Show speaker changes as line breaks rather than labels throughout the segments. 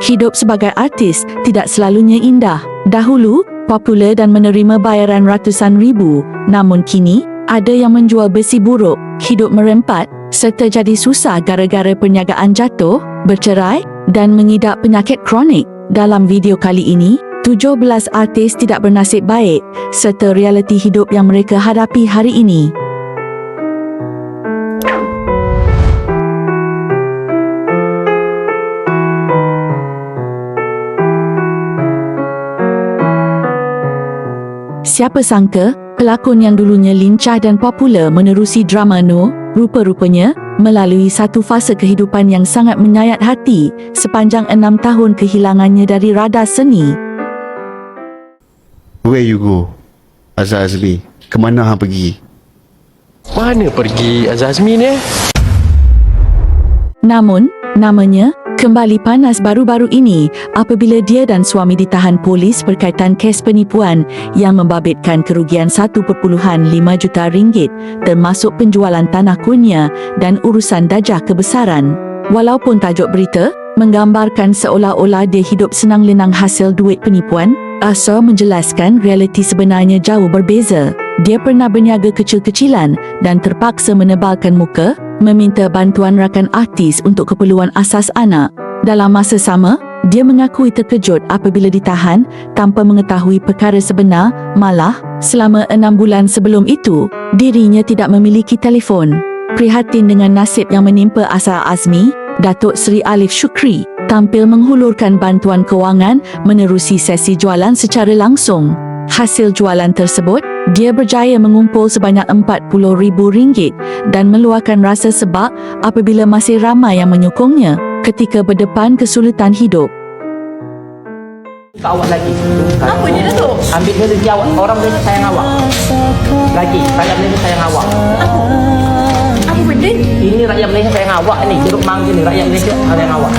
Hidup sebagai artis tidak selalunya indah. Dahulu, popular dan menerima bayaran ratusan ribu. Namun kini, ada yang menjual besi buruk, hidup merempat, serta jadi susah gara-gara perniagaan jatuh, bercerai dan mengidap penyakit kronik. Dalam video kali ini, 17 artis tidak bernasib baik serta realiti hidup yang mereka hadapi hari ini. Siapa sangka, pelakon yang dulunya lincah dan popular menerusi drama Noh, rupa-rupanya melalui satu fasa kehidupan yang sangat menyayat hati sepanjang 6 tahun kehilangannya dari radar seni.
Where you go, Azhar Azmi? Kemana hang pergi?
Mana pergi Azhar Azmi ni?
Namun, namanya kembali panas baru-baru ini apabila dia dan suami ditahan polis berkaitan kes penipuan yang membabitkan kerugian 1.5 juta ringgit termasuk penjualan tanah Konya dan urusan dajah kebesaran. Walaupun tajuk berita menggambarkan seolah-olah dia hidup senang-lenang hasil duit penipuan, Asa menjelaskan realiti sebenarnya jauh berbeza. Dia pernah berniaga kecil-kecilan dan terpaksa menebalkan muka, meminta bantuan rakan artis untuk keperluan asas anak. Dalam masa sama, dia mengakui terkejut apabila ditahan tanpa mengetahui perkara sebenar. Malah, selama 6 bulan sebelum itu, dirinya tidak memiliki telefon. Prihatin dengan nasib yang menimpa Azhar Azmi, Datuk Seri Alif Shukri tampil menghulurkan bantuan kewangan menerusi sesi jualan secara langsung. Hasil jualan tersebut, dia berjaya mengumpul sebanyak RM40,000 dan meluahkan rasa sebab apabila masih ramai yang menyokongnya ketika berdepan kesulitan hidup.
Awak lagi.
Apa dia Datuk?
Ambil rezeki awak. Orang Malaysia sayang awak. Lagi. Rakyat Malaysia sayang awak.
Apa benda?
Ini rakyat Malaysia sayang awak ni. Jeruk mangga ni. Rakyat Malaysia sayang awak.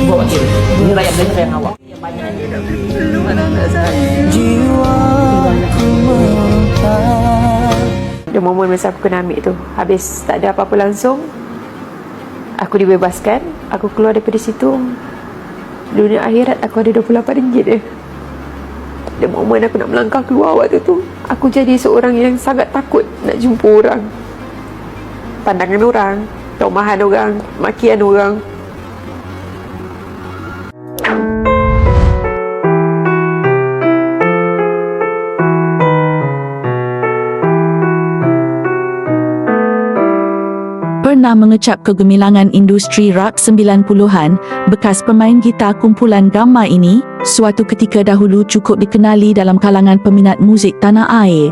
Buat wakil. Ini rakyat Malaysia sayang awak.
The moment masa aku kena ambil tu, habis tak ada apa-apa langsung, aku dibebaskan. Aku keluar daripada situ, dunia akhirat aku ada RM28 je. The moment aku nak melangkah keluar waktu tu, aku jadi seorang yang sangat takut nak jumpa orang, pandangan orang, tomahan orang, makian orang.
Pernah mengecap kegemilangan industri rock 90-an, bekas pemain gitar kumpulan Gamma ini suatu ketika dahulu cukup dikenali dalam kalangan peminat muzik tanah air.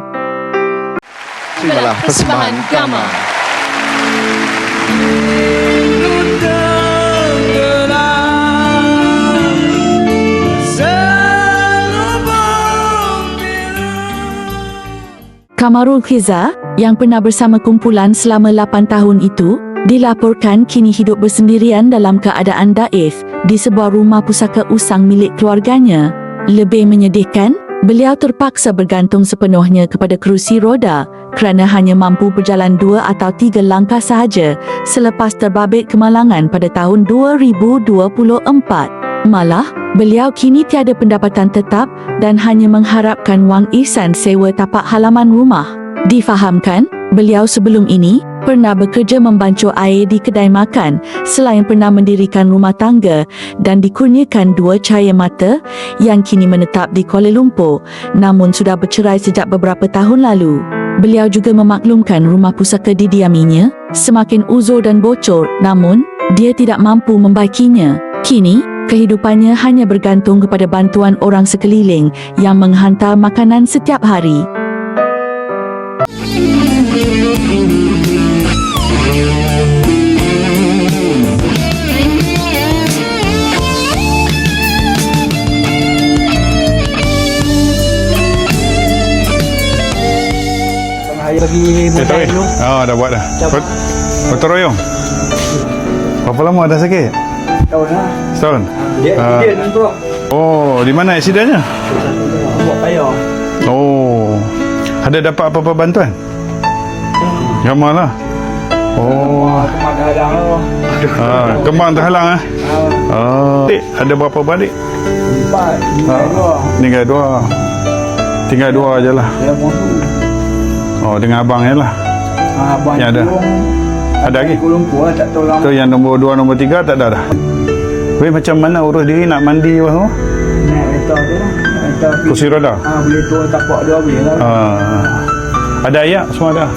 Terimalah persembahan Gamma.
Kamarul Khiza, yang pernah bersama kumpulan selama 8 tahun itu, dilaporkan kini hidup bersendirian dalam keadaan daif di sebuah rumah pusaka usang milik keluarganya. Lebih menyedihkan, beliau terpaksa bergantung sepenuhnya kepada kerusi roda kerana hanya mampu berjalan 2 atau 3 langkah sahaja selepas terbabit kemalangan pada tahun 2024. Malah, beliau kini tiada pendapatan tetap dan hanya mengharapkan wang ihsan sewa tapak halaman rumah. Difahamkan, beliau sebelum ini pernah bekerja membancuh air di kedai makan selain pernah mendirikan rumah tangga dan dikurniakan 2 cahaya mata yang kini menetap di Kuala Lumpur namun sudah bercerai sejak beberapa tahun lalu. Beliau juga memaklumkan rumah pusaka didiaminya semakin uzur dan bocor namun dia tidak mampu membaikinya. Kini, kehidupannya hanya bergantung kepada bantuan orang sekeliling yang menghantar makanan setiap hari.
Bagi modal dulu.
Dah buat dah. Gotong royong. Berapa lama dah sakit?
Tahun lah.
Setahun?
Dia ni bro.
Oh, di mana aksidennya?
Buat payah.
Oh, ada dapat apa-apa bantuan? Gamal lah. Oh,
Kemang dah halang lah.
kembang terhalang Ada berapa balik?
4.
Tinggal dua. Tinggal dua je lah.
Yang modu.
Oh, dengan abang je lah.
Abang
Yang ada. Ada lagi?
Kuala Lumpur tak tahu lama.
Tu yang nombor 2, nombor 3 tak ada dah. Weh, macam mana urus diri nak mandi apa semua?
Naik kereta tu lah. Kereta
Kursi roda?
boleh turun tapak dia boleh lah.
Ada ayak semua dah.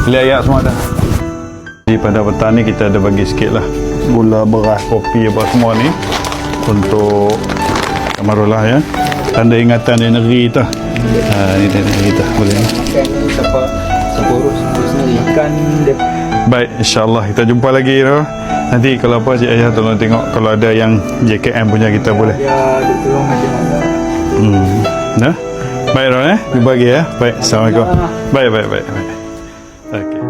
Beli ayak semua dah. Jadi pada petang ni kita ada bagi sikit lah gula, beras, kopi apa semua ni untuk Kamarullah ya. Tanda ingatan dia negeri tu. Ini dia negeri tu. Boleh ni.
Ikan ni siapa urus sendiri. Ikan dia.
Baik, insyaAllah kita jumpa lagi tu. Nanti kalau apa Cik Ayah tolong tengok kalau ada yang JKM punya kita boleh.
Dia tolong macam mana.
Nah. Baik Ron jumpa lagi ya. Baik, Assalamualaikum. Baik. Okey.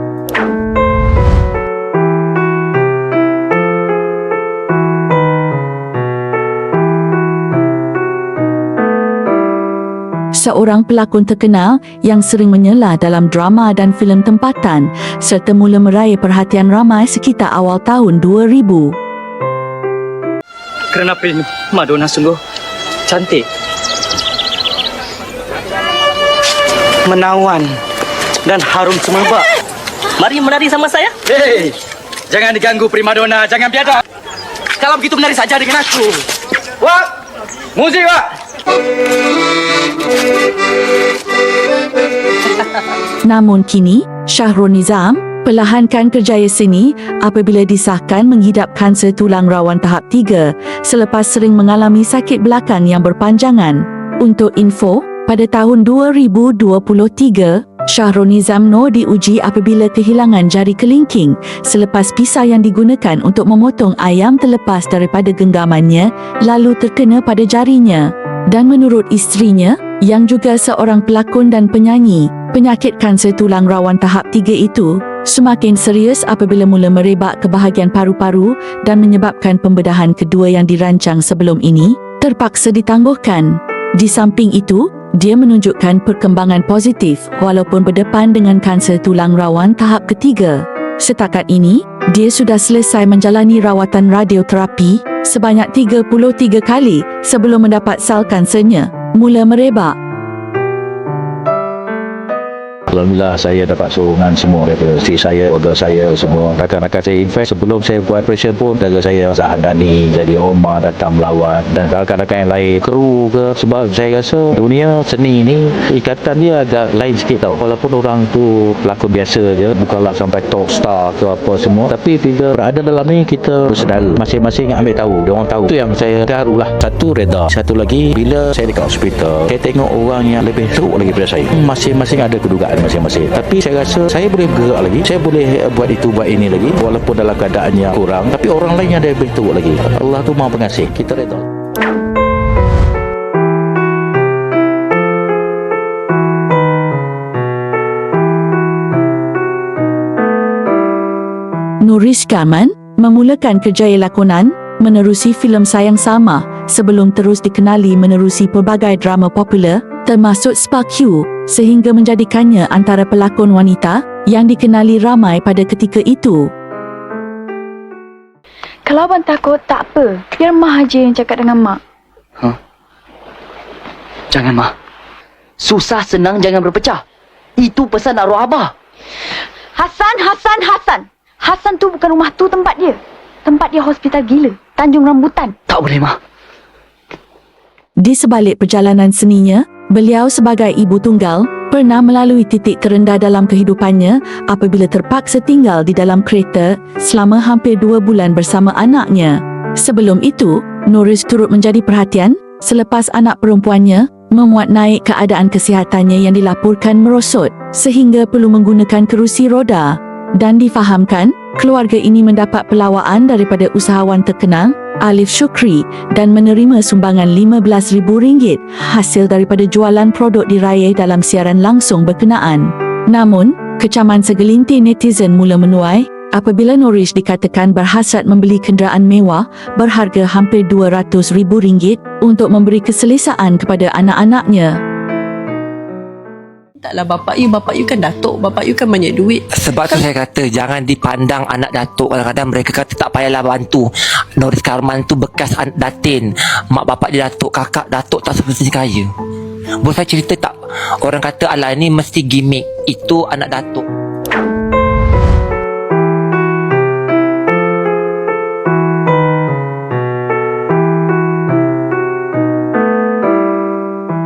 Seorang pelakon terkenal yang sering menyela dalam drama dan filem tempatan serta mula meraih perhatian ramai sekitar awal tahun 2000.
Kerana print Madonna sungguh cantik, menawan dan harum semerbak. Mari menari sama saya. Hei, jangan diganggu primadona, jangan biadab. Kalau begitu menari saja dengan aku. Wak, muzik wak.
Namun kini, Syahrul Nizam perlahankan kerjaya seni apabila disahkan menghidap kanser tulang rawan tahap 3 selepas sering mengalami sakit belakang yang berpanjangan. Untuk info, pada tahun 2023, Syahrul Nizam Noor diuji apabila kehilangan jari kelingking selepas pisau yang digunakan untuk memotong ayam terlepas daripada genggamannya lalu terkena pada jarinya. Dan menurut isterinya, yang juga seorang pelakon dan penyanyi, penyakit kanser tulang rawan tahap 3 itu semakin serius apabila mula merebak ke bahagian paru-paru dan menyebabkan pembedahan kedua yang dirancang sebelum ini terpaksa ditangguhkan. Di samping itu, dia menunjukkan perkembangan positif walaupun berdepan dengan kanser tulang rawan tahap ketiga. Setakat ini, dia sudah selesai menjalani rawatan radioterapi sebanyak 33 kali sebelum mendapat sel kansernya mula merebak.
Alhamdulillah saya dapat sokongan semua daripada isteri saya, keluarga saya semua. Rakan-rakan saya, in fact sebelum saya buat operation pun keluarga saya Zahadani, jadi Omar datang melawat dan rakan-rakan yang lain, kru ke, sebab saya rasa dunia seni ni ikatan dia agak lain sikit tau. Walaupun orang tu pelakon biasa je, bukanlah sampai top star ke apa semua, tapi bila berada dalam ni kita bersedara, masing-masing ambil tahu, dia orang tahu. Itu yang saya garulah. Satu reda, satu lagi bila saya dekat hospital, saya tengok orang yang lebih teruk lagi daripada saya. Masing-masing ada kedugaan masing-masing, tapi saya rasa saya boleh bergerak lagi, saya boleh buat itu buat ini lagi walaupun dalam keadaan yang kurang, tapi orang lain yang ada lebih teruk lagi. Allah tu Maha Pengasih, kita redha.
Nurish Kaman memulakan kerjaya lakonan menerusi filem Sayang Sama sebelum terus dikenali menerusi pelbagai drama popular termasuk Spark Q sehingga menjadikannya antara pelakon wanita yang dikenali ramai pada ketika itu.
Kalau abang takut, tak apa. Biar Mak aja yang cakap dengan Mak.
Jangan Mak. Susah senang jangan berpecah. Itu pesan arwah Abah.
Hassan. Hassan tu bukan rumah tu tempat dia. Tempat dia hospital gila. Tanjung Rambutan.
Tak boleh Mak.
Di sebalik perjalanan seninya, beliau sebagai ibu tunggal pernah melalui titik terendah dalam kehidupannya apabila terpaksa tinggal di dalam kereta selama hampir 2 bulan bersama anaknya. Sebelum itu, Nurish turut menjadi perhatian selepas anak perempuannya memuat naik keadaan kesihatannya yang dilaporkan merosot sehingga perlu menggunakan kerusi roda. Dan difahamkan, keluarga ini mendapat pelawaan daripada usahawan terkenal Alif Shukri dan menerima sumbangan RM15,000 hasil daripada jualan produk diraih dalam siaran langsung berkenaan. Namun, kecaman segelintir netizen mula menuai apabila Nurish dikatakan berhasrat membeli kenderaan mewah berharga hampir RM200,000 untuk memberi keselesaan kepada anak-anaknya.
Taklah bapak you kan datuk, bapak you kan banyak duit.
Sebab tu saya kata jangan dipandang anak datuk, kadang-kadang mereka kata tak payahlah bantu. Norris Karman tu bekas Datin. Mak bapak dia Datuk, kakak Datuk tak seperti kaya. Boleh saya cerita tak? Orang kata alah ni mesti gimmick. Itu anak Datuk.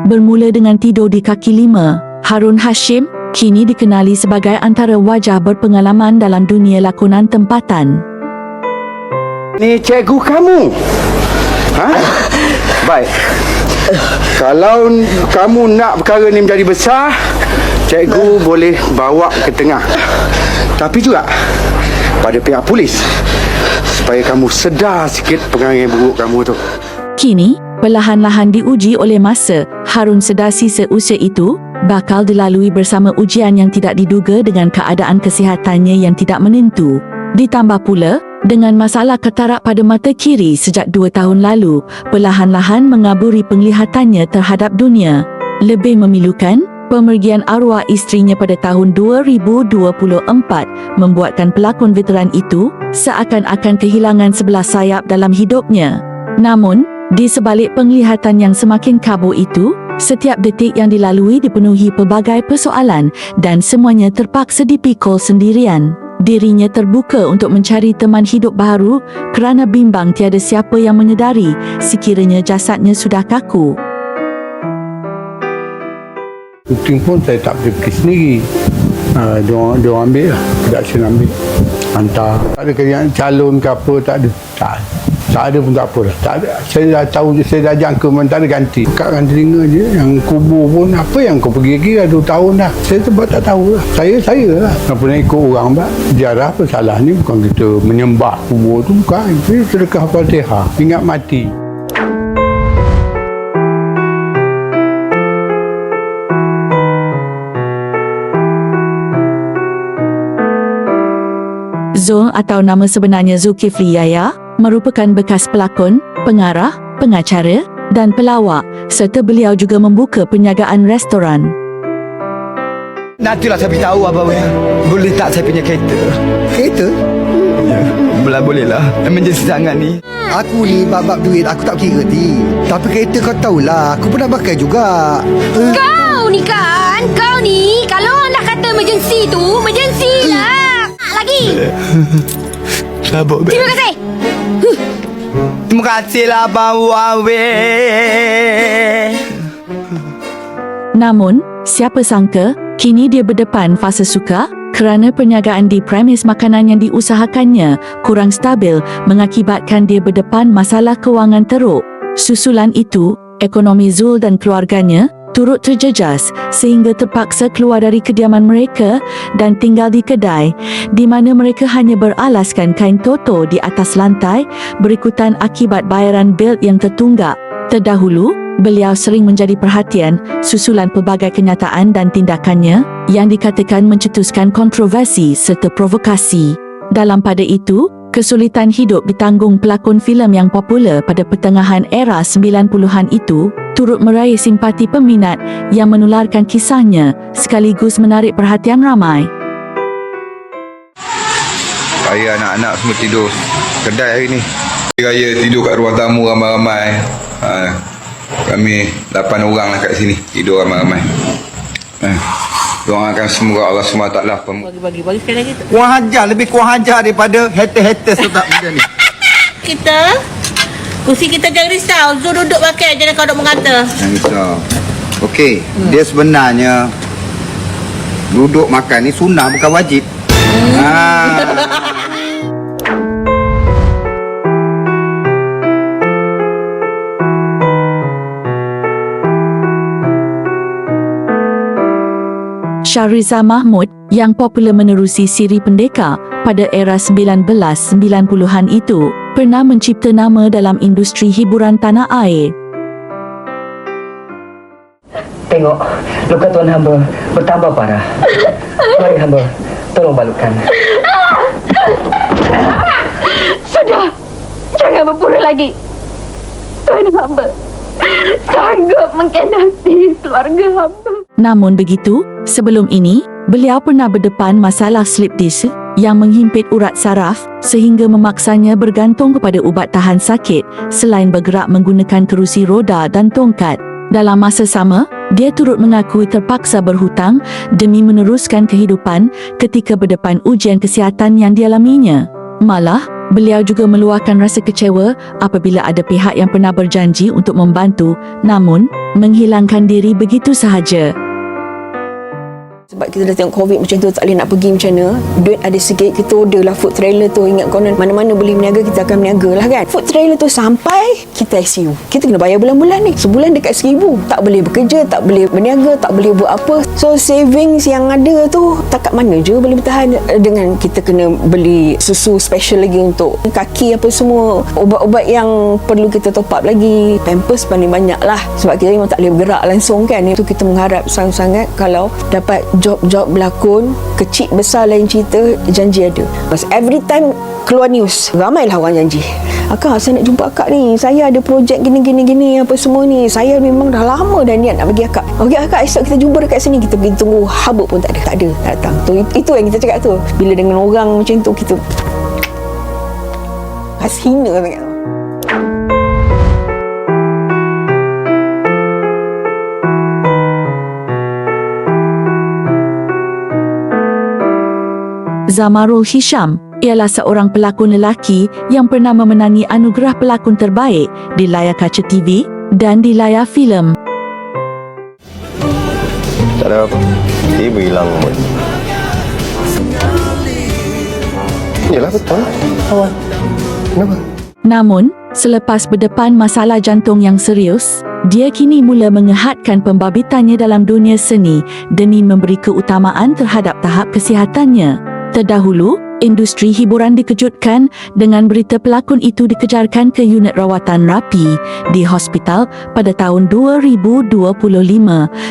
Bermula dengan tidur di kaki lima, Harun Hashim kini dikenali sebagai antara wajah berpengalaman dalam dunia lakonan tempatan.
Ni cikgu kamu. Ha? Baik. Kalau kamu nak perkara ni menjadi besar, cikgu boleh bawa ke tengah. Tapi juga pada pihak polis, supaya kamu sedar sikit perangai buruk kamu tu.
Kini, perlahan-lahan diuji oleh masa, Harun sedar sisa usia itu bakal dilalui bersama ujian yang tidak diduga dengan keadaan kesihatannya yang tidak menentu. Ditambah pula, dengan masalah katarak pada mata kiri sejak 2 tahun lalu, perlahan-lahan mengaburi penglihatannya terhadap dunia. Lebih memilukan, pemergian arwah isterinya pada tahun 2024 membuatkan pelakon veteran itu seakan-akan kehilangan sebelah sayap dalam hidupnya. Namun, di sebalik penglihatan yang semakin kabur itu, setiap detik yang dilalui dipenuhi pelbagai persoalan dan semuanya terpaksa dipikul sendirian. Dirinya terbuka untuk mencari teman hidup baru kerana bimbang tiada siapa yang menyedari sekiranya jasadnya sudah kaku.
Shooting pun saya tak boleh pergi sendiri. Dia ambil lah. Production ambil. Hantar. Tak ada kerjaan calon ke apa, tak ada. Tak ada pun tak apa lah. Tak ada. Saya dah tahu, saya dah jangka memang tak ada ganti. Kat kan telinga je. Yang kubur pun apa yang kau pergi lagi dah 2 tahun dah. Saya sebab tak tahu lah. Saya lah. Kenapa nak ikut orang mbak? Sejarah apa salah ni? Bukan kita menyembah kubur tu. Bukan. Kita sedekah Fatihah. Ingat mati.
Zul atau nama sebenarnya Zulkifli Yahya merupakan bekas pelakon, pengarah, pengacara dan pelawak serta beliau juga membuka perniagaan restoran.
Nantilah saya beritahu abang ya. Boleh tak saya punya kereta?
Kereta?
Ya, boleh lah. Emergency sangat ni.
Aku ni bab-bab duit aku tak kira ni. Tapi kereta kau tahulah, aku pernah pakai juga.
Kau ni kan, kau ni kalau nak kata emergency tu, emergency lah. Lagi.
Sabar, Beb.
Terima kasih.
Terima kasihlah Abang Wawe.
Namun, siapa sangka, kini dia berdepan fasa sukar kerana perniagaan di premis makanan yang diusahakannya kurang stabil mengakibatkan dia berdepan masalah kewangan teruk. Susulan itu, ekonomi Zul dan keluarganya turut terjejas sehingga terpaksa keluar dari kediaman mereka dan tinggal di kedai di mana mereka hanya beralaskan kain toto di atas lantai berikutan akibat bayaran bil yang tertunggak. Terdahulu, beliau sering menjadi perhatian susulan pelbagai kenyataan dan tindakannya yang dikatakan mencetuskan kontroversi serta provokasi. Dalam pada itu, kesulitan hidup ditanggung pelakon filem yang popular pada pertengahan era 90-an itu turut meraih simpati peminat yang menularkan kisahnya sekaligus menarik perhatian ramai.
Saya anak-anak semua tidur kedai hari ni. Raya tidur kat ruang tamu ramai-ramai. Kami 8 orang lah kat sini tidur ramai-ramai. Doakan semoga Allah SWT
Bagi sekali lagi.
Kurang hajar, lebih kurang hajar daripada haters-haters tu tak macam ni.
Kursi kita jangan risau. Zul duduk pakai, jangan kau duduk mengata.
Jangan risau. Okey, dia sebenarnya duduk makan ni sunnah bukan wajib.
Syahriza Mahmud yang popular menerusi Siri Pendekar pada era 1990-an itu pernah mencipta nama dalam industri hiburan tanah air.
Tengok, luka tuan hamba bertambah parah. Mari hamba, tolong balutkan.
Sudah. Jangan berpura lagi. Tuan hamba sanggup mengkhianati keluarga hamba.
Namun begitu, sebelum ini, beliau pernah berdepan masalah slip disk yang menghimpit urat saraf sehingga memaksanya bergantung kepada ubat tahan sakit selain bergerak menggunakan kerusi roda dan tongkat. Dalam masa sama, dia turut mengakui terpaksa berhutang demi meneruskan kehidupan ketika berdepan ujian kesihatan yang dialaminya. Malah, beliau juga meluahkan rasa kecewa apabila ada pihak yang pernah berjanji untuk membantu namun menghilangkan diri begitu sahaja.
Sebab kita dah tengok COVID macam tu, tak boleh nak pergi macam mana. Duit ada sikit, kita order lah food trailer tu. Ingat konon mana-mana boleh berniaga, kita akan berniaga lah kan. Food trailer tu sampai kita ICU. Kita kena bayar bulan-bulan ni. Sebulan dekat 1,000. Tak boleh bekerja, tak boleh berniaga, tak boleh buat apa. So savings yang ada tu, tak kat mana je boleh bertahan. Dengan kita kena beli susu special lagi untuk kaki apa semua. Ubat-ubat yang perlu kita top up lagi. Pampers paling banyak lah. Sebab kita memang tak boleh bergerak langsung kan. Itu kita mengharap sangat-sangat kalau dapat job-job berlakon, kecil besar lain cerita, janji ada. Mas every time keluar news, ramailah orang janji. Akak, saya nak jumpa akak ni. Saya ada projek gini apa semua ni. Saya memang dah lama dah niat nak bagi akak. Okey akak, esok kita jumpa dekat sini. Kita pergi tunggu habuk pun tak ada. Tak datang. Itu yang kita cakap tu. Bila dengan orang macam tu, kita rasa hina sangat.
Zamarul Hisham ialah seorang pelakon lelaki yang pernah memenangi anugerah pelakon terbaik di layar kaca TV dan di layar filem.
Tak ada apa. Tiba hilang pun. Yalah betul. Awak. Kenapa?
Namun, selepas berdepan masalah jantung yang serius, dia kini mula mengehadkan pembabitannya dalam dunia seni demi memberi keutamaan terhadap tahap kesihatannya. Terdahulu, industri hiburan dikejutkan dengan berita pelakon itu dikejarkan ke unit rawatan rapi di hospital pada tahun 2025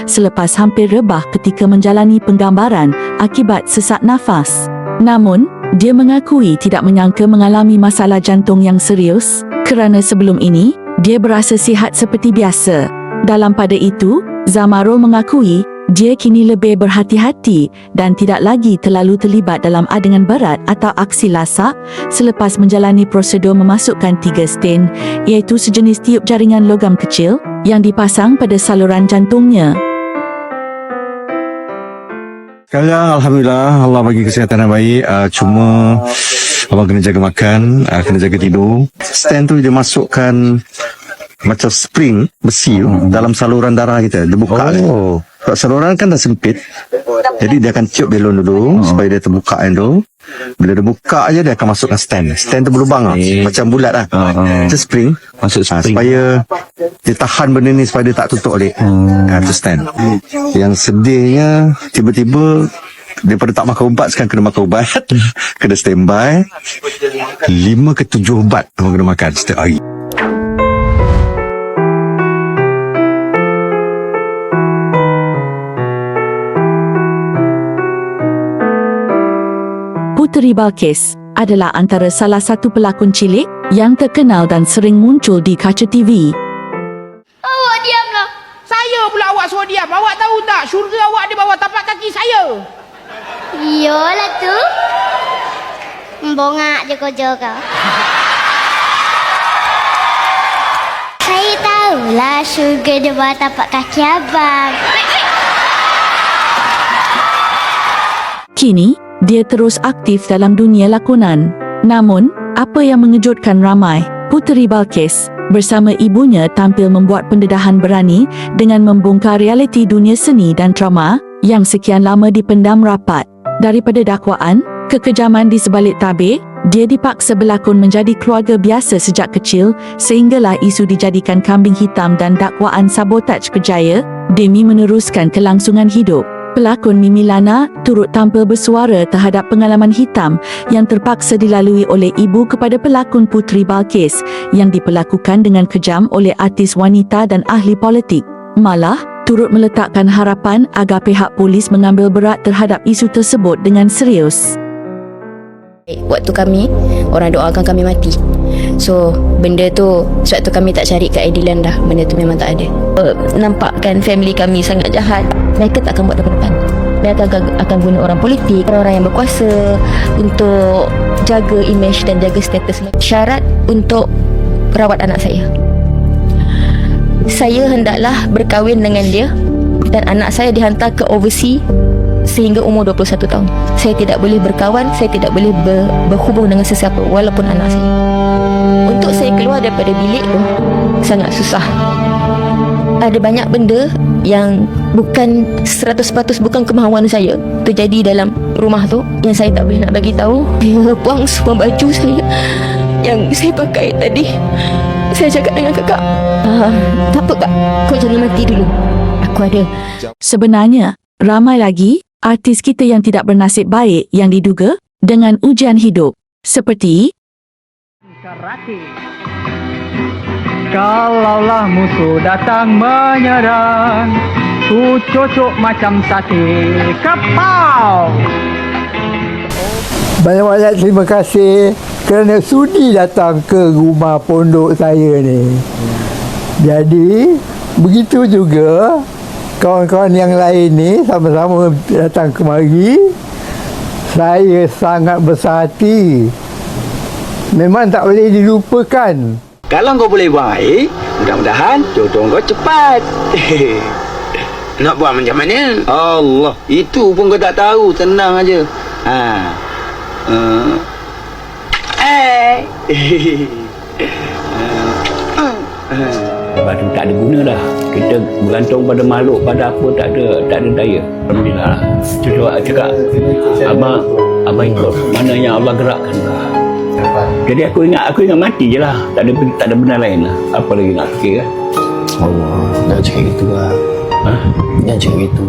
selepas hampir rebah ketika menjalani penggambaran akibat sesak nafas. Namun, dia mengakui tidak menyangka mengalami masalah jantung yang serius kerana sebelum ini, dia berasa sihat seperti biasa. Dalam pada itu, Zamarul mengakui dia kini lebih berhati-hati dan tidak lagi terlalu terlibat dalam adegan berat atau aksi lasak selepas menjalani prosedur memasukkan 3 stent, iaitu sejenis tiup jaringan logam kecil yang dipasang pada saluran jantungnya.
Sekarang Alhamdulillah Allah bagi kesihatan yang baik. Cuma abang kena jaga makan, kena jaga tidur. Stent tu dia masukkan macam spring besi dalam saluran darah kita. Dia buka. Saluran kan dah sempit, jadi dia akan tiup belon dulu supaya dia terbuka yang tu. Bila dia buka aja dia akan masukkan stand. Stand tu berlubang macam bulat lah. Itu spring. Masuk spring. Supaya dia tahan benda ni supaya dia tak tutup balik. Itu stand. Yang sedihnya tiba-tiba daripada tak makan ubat sekarang kena makan ubat. Kena standby 5 ke 7 ubat orang kena makan setiap hari. Puteri Balqis adalah antara salah satu pelakon cilik yang terkenal dan sering muncul di kaca TV.
Awak diamlah. Saya pula awak suruh diam. Awak tahu tak, syurga awak di bawah tapak kaki saya. Iyalah tu. Bongak je kerja kau. Saya tahulah syurga di bawah tapak kaki abang.
Kini, dia terus aktif dalam dunia lakonan. Namun, apa yang mengejutkan ramai, Puteri Balqis bersama ibunya tampil membuat pendedahan berani dengan membongkar realiti dunia seni dan drama yang sekian lama dipendam rapat. Daripada dakwaan, kekejaman di sebalik tabir, dia dipaksa berlakon menjadi keluarga biasa sejak kecil sehinggalah isu dijadikan kambing hitam dan dakwaan sabotaj kerjaya demi meneruskan kelangsungan hidup. Pelakon Mimi Lana turut tampil bersuara terhadap pengalaman hitam yang terpaksa dilalui oleh ibu kepada pelakon Puteri Balqis yang diperlakukan dengan kejam oleh artis wanita dan ahli politik. Malah, turut meletakkan harapan agar pihak polis mengambil berat terhadap isu tersebut dengan serius.
Waktu kami, orang doakan kami mati. So, benda tu, sebab tu kami tak cari keadilan dah. Benda tu memang tak ada. Nampak kan family kami sangat jahat. Mereka tak akan buat depan-depan. Mereka akan guna orang politik, orang-orang yang berkuasa untuk jaga imej dan jaga status. Syarat untuk rawat anak saya hendaklah berkahwin dengan dia dan anak saya dihantar ke overseas sehingga umur 21 tahun. Saya tidak boleh berkawan, saya tidak boleh berhubung dengan sesiapa walaupun anak saya. Untuk saya keluar daripada bilik tu sangat susah. Ada banyak benda yang bukan 100% bukan kemahuan saya terjadi dalam rumah tu yang saya tak boleh nak bagi tahu. Dia buang semua baju saya yang saya pakai tadi. Saya cakap dengan kakak, tak apa kak, kau jangan mati dulu. Aku ada.
Sebenarnya, ramai lagi artis kita yang tidak bernasib baik yang diduga dengan ujian hidup. Seperti
Kalaulah musuh datang menyerang, ku cocok macam sate kapau.
Banyak-banyak terima kasih kerana sudi datang ke rumah pondok saya ni. Jadi, begitu juga kawan-kawan yang lain ni sama-sama datang kemari. Saya sangat besar hati. Memang tak boleh dilupakan.
Kalau kau boleh baik, mudah-mudahan jodoh kau cepat. Nak buat macam mana? Allah, itu pun kau tak tahu, tenang aja.
Lepas tu tak ada guna dah. Kita bergantung pada makhluk, pada apa, tak ada daya. Alhamdulillah. Cucu cakap, Abang ikut mana yang Allah gerakkan. Jadi aku ingat mati je lah. Tak ada benda lain lah. Apa lagi nak fikir kan?
Allah, jangan cakap gitu lah. Jangan cakap gitu.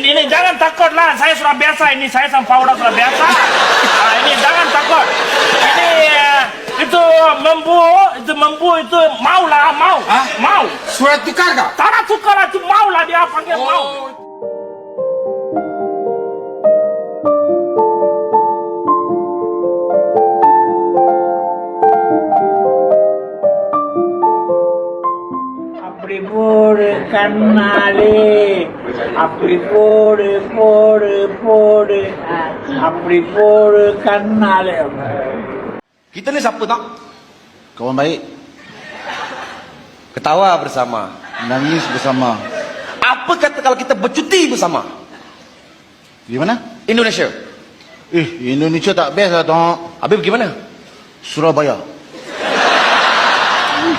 Ini jangan takut lah. Saya sudah biasa ini. Saya sama Faura sudah biasa. Ini jangan takut. Ini itu membu itu mau lah, mau.
Surat tukar kah?
Tak nak tukar lah, itu mau lah dia panggil mau. Kanale.
Kita ni siapa tak?
Kawan baik. Ketawa bersama, nangis bersama.
Apa kata kalau kita bercuti bersama?
Di mana?
Indonesia.
Indonesia tak best lah, Tok.
Habis pergi mana?
Surabaya.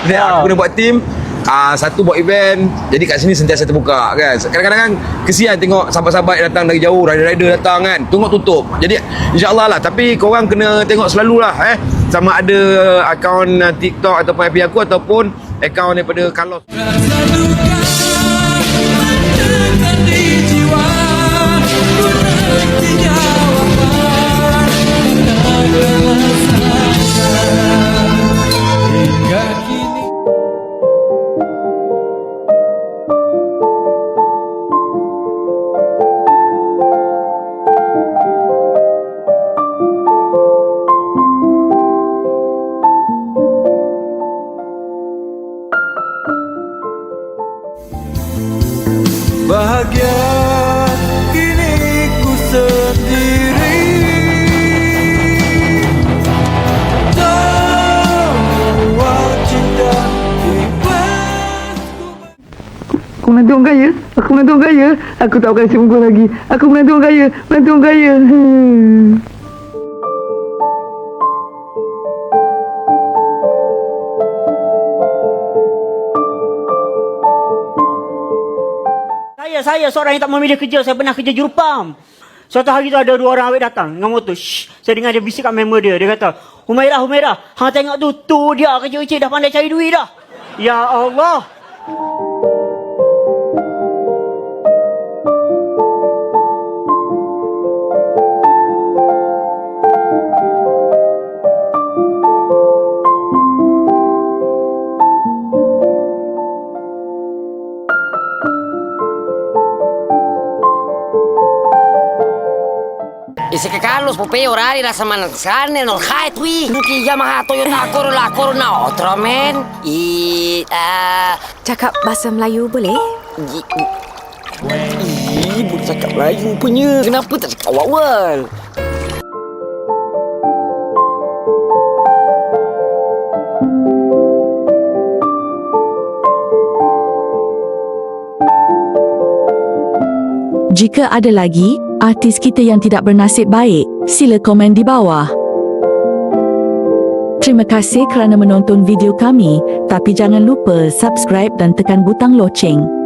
Ni aku kena buat team. Satu buat event. Jadi kat sini sentiasa terbuka kan. Kadang-kadang kan kesian tengok sahabat-sahabat yang datang dari jauh, rider-rider datang kan. Tengok tutup. Jadi insya-Allah lah, tapi korang kena tengok selalulah sama ada akaun TikTok ataupun FB aku ataupun akaun daripada Carlos.
Bahagia kini ku sendiri. Semua cinta
Aku menantu orang kaya. Aku menantu orang kaya. Aku tak akan sibuk lagi. Aku menantu orang kaya. Menantu orang kaya.
Saya seorang yang tak memilih kerja. Saya pernah kerja jurupam. Suatu hari tu ada dua orang awet datang dengan motor. Saya dengar dia bisik kat member dia. Dia kata, Humairah, hang tengok tu dia kecil-kecil dah pandai cari duit dah. Ya Allah.
E se che Carlos Popeye orari la settimana scarne non hai tu che Yamaha Toyota Corolla otro men cakap bahasa Melayu boleh? cakap Melayu punya. Kenapa tak cakap awal-awal?
Jika ada lagi artis kita yang tidak bernasib baik, sila komen di bawah. Terima kasih kerana menonton video kami, tapi jangan lupa subscribe dan tekan butang loceng.